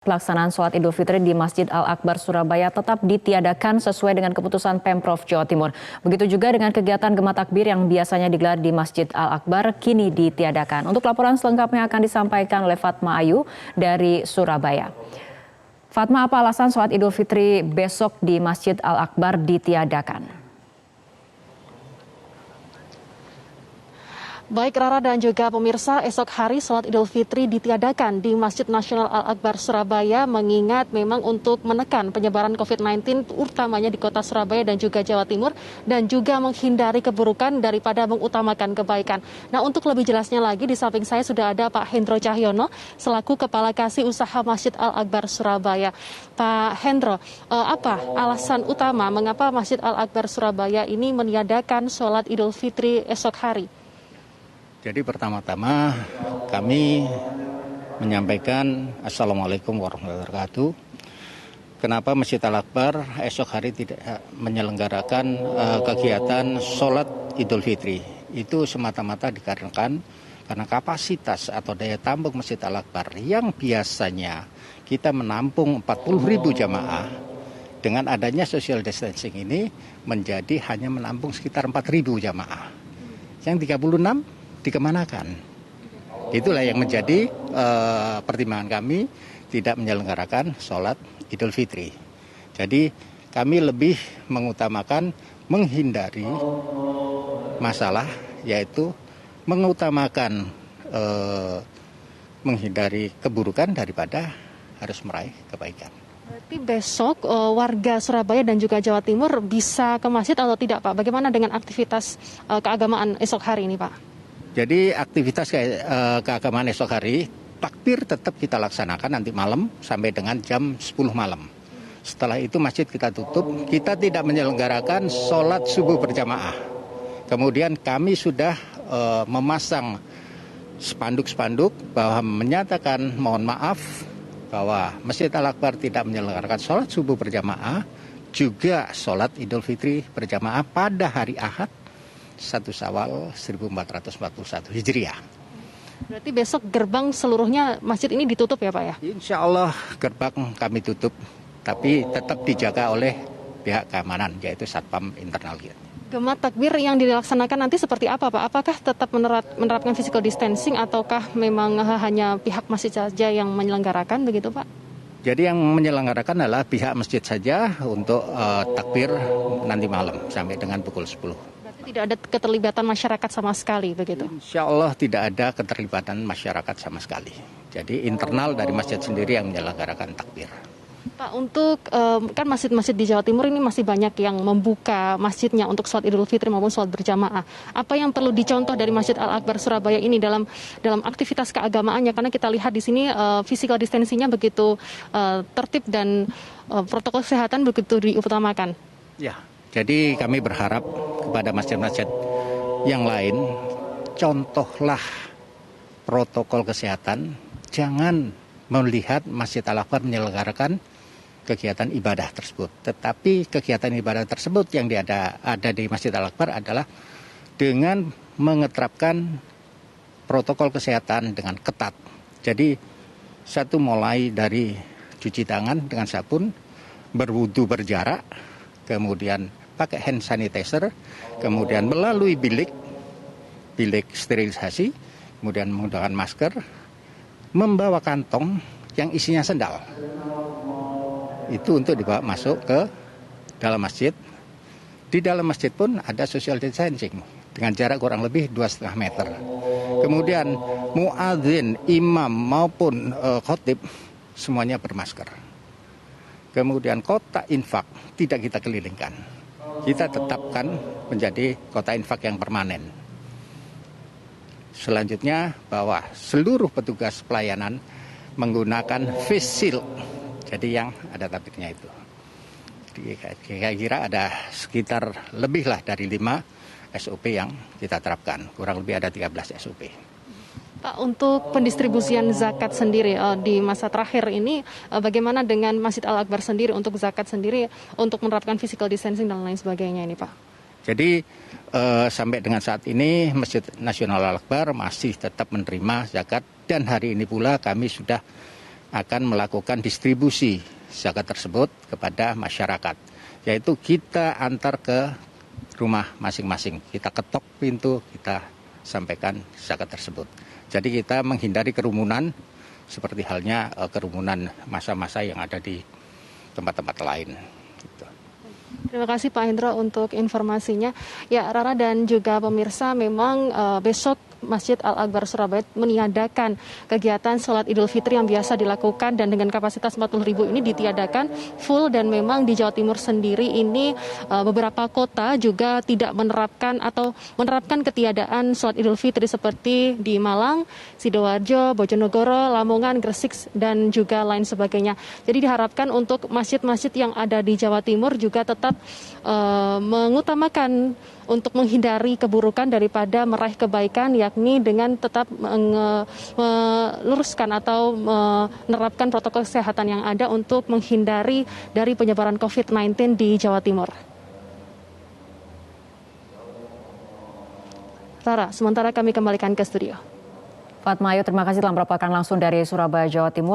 Pelaksanaan sholat Idul Fitri di Masjid Al-Akbar Surabaya tetap ditiadakan sesuai dengan keputusan Pemprov Jawa Timur. Begitu juga dengan kegiatan Gema Takbir yang biasanya digelar di Masjid Al-Akbar kini ditiadakan. Untuk laporan selengkapnya akan disampaikan oleh Fatma Ayu dari Surabaya. Fatma, apa alasan sholat Idul Fitri besok di Masjid Al-Akbar ditiadakan? Baik Rara dan juga pemirsa, esok hari sholat Idul Fitri ditiadakan di Masjid Nasional Al-Akbar Surabaya mengingat memang untuk menekan penyebaran COVID-19 utamanya di kota Surabaya dan juga Jawa Timur dan juga menghindari keburukan daripada mengutamakan kebaikan. Nah, untuk lebih jelasnya lagi di samping saya sudah ada Pak Hendro Cahyono selaku Kepala Kasih Usaha Masjid Al-Akbar Surabaya. Pak Hendro, apa alasan utama mengapa Masjid Al-Akbar Surabaya ini meniadakan sholat Idul Fitri esok hari? Jadi pertama-tama kami menyampaikan Assalamualaikum warahmatullahi wabarakatuh. Kenapa Masjid Al-Akbar esok hari tidak menyelenggarakan kegiatan sholat Idul Fitri? Itu semata-mata dikarenakan karena kapasitas atau daya tampung Masjid Al-Akbar yang biasanya kita menampung 40.000 jamaah, dengan adanya social distancing ini menjadi hanya menampung sekitar 4.000 jamaah. Yang 36 dikemanakan. Itulah yang menjadi pertimbangan kami tidak menyelenggarakan sholat Idul Fitri. Jadi kami lebih mengutamakan menghindari masalah, yaitu mengutamakan menghindari keburukan daripada harus meraih kebaikan. Berarti besok warga Surabaya dan juga Jawa Timur bisa ke masjid atau tidak, Pak? Bagaimana dengan aktivitas keagamaan esok hari ini, Pak? Jadi aktivitas keagamaan esok hari, takbir tetap kita laksanakan nanti malam sampai dengan jam 10 malam. Setelah itu masjid kita tutup, kita tidak menyelenggarakan sholat subuh berjamaah. Kemudian kami sudah memasang spanduk-spanduk bahwa menyatakan mohon maaf bahwa Masjid Al-Akbar tidak menyelenggarakan sholat subuh berjamaah, juga sholat Idul Fitri berjamaah pada hari Ahad 1 Syawal 1441 Hijriah. Berarti besok gerbang seluruhnya masjid ini ditutup ya, Pak ya? Insya Allah gerbang kami tutup, tapi tetap dijaga oleh pihak keamanan, yaitu Satpam Internal. Gema takbir yang dilaksanakan nanti seperti apa, Pak? Apakah tetap menerapkan physical distancing ataukah memang hanya pihak masjid saja yang menyelenggarakan begitu, Pak? Jadi yang menyelenggarakan adalah pihak masjid saja untuk takbir nanti malam sampai dengan pukul 10. Tidak ada keterlibatan masyarakat sama sekali begitu? Insya Allah tidak ada keterlibatan masyarakat sama sekali. Jadi internal dari masjid sendiri yang menyelenggarakan takbir. Pak, untuk kan masjid-masjid di Jawa Timur ini masih banyak yang membuka masjidnya untuk sholat Idul Fitri maupun sholat berjamaah. Apa yang perlu dicontoh dari Masjid Al-Akbar Surabaya ini dalam aktivitas keagamaannya? Karena kita lihat di sini physical distancing-nya begitu tertib dan protokol kesehatan begitu diutamakan. Ya. Jadi kami berharap kepada masjid-masjid yang lain, contohlah protokol kesehatan, jangan melihat Masjid Al-Akbar menyelenggarakan kegiatan ibadah tersebut. Tetapi kegiatan ibadah tersebut yang ada di Masjid Al-Akbar adalah dengan mengeterapkan protokol kesehatan dengan ketat. Jadi satu mulai dari cuci tangan dengan sabun, berwudu berjarak, kemudian pakai hand sanitizer, kemudian melalui bilik sterilisasi, kemudian menggunakan masker, membawa kantong yang isinya sendal. Itu untuk dibawa masuk ke dalam masjid. Di dalam masjid pun ada social distancing dengan jarak kurang lebih 2,5 meter. Kemudian muadzin, imam maupun khotib semuanya bermasker. Kemudian kotak infak tidak kita kelilingkan. Kita tetapkan menjadi kotak infak yang permanen. Selanjutnya bahwa seluruh petugas pelayanan menggunakan face shield. Jadi yang ada tabirnya itu. Kira-kira ada sekitar lebih lah dari 5 SOP yang kita terapkan. Kurang lebih ada 13 SOP. Pak, untuk pendistribusian zakat sendiri di masa terakhir ini, bagaimana dengan Masjid Al-Akbar sendiri untuk zakat sendiri untuk menerapkan physical distancing dan lain sebagainya ini, Pak? Jadi sampai dengan saat ini Masjid Nasional Al-Akbar masih tetap menerima zakat dan hari ini pula kami sudah akan melakukan distribusi zakat tersebut kepada masyarakat. Yaitu kita antar ke rumah masing-masing. Kita ketok pintu, kita sampaikan zakat tersebut. Jadi kita menghindari kerumunan seperti halnya kerumunan masa-masa yang ada di tempat-tempat lain. Gitu. Terima kasih Pak Hendro untuk informasinya. Ya, Rara dan juga pemirsa, memang besok Masjid Al-Akbar Surabaya meniadakan kegiatan sholat Idul Fitri yang biasa dilakukan dan dengan kapasitas 40.000 ini ditiadakan full, dan memang di Jawa Timur sendiri ini beberapa kota juga tidak menerapkan atau menerapkan ketiadaan sholat Idul Fitri seperti di Malang, Sidoarjo, Bojonegoro, Lamongan, Gresik, dan juga lain sebagainya. Jadi diharapkan untuk masjid-masjid yang ada di Jawa Timur juga tetap mengutamakan untuk menghindari keburukan daripada meraih kebaikan, yakni dengan tetap meluruskan atau menerapkan protokol kesehatan yang ada untuk menghindari dari penyebaran COVID-19 di Jawa Timur. Tara, sementara kami kembalikan ke studio. Fatma Ayu, terima kasih telah melaporkan langsung dari Surabaya, Jawa Timur.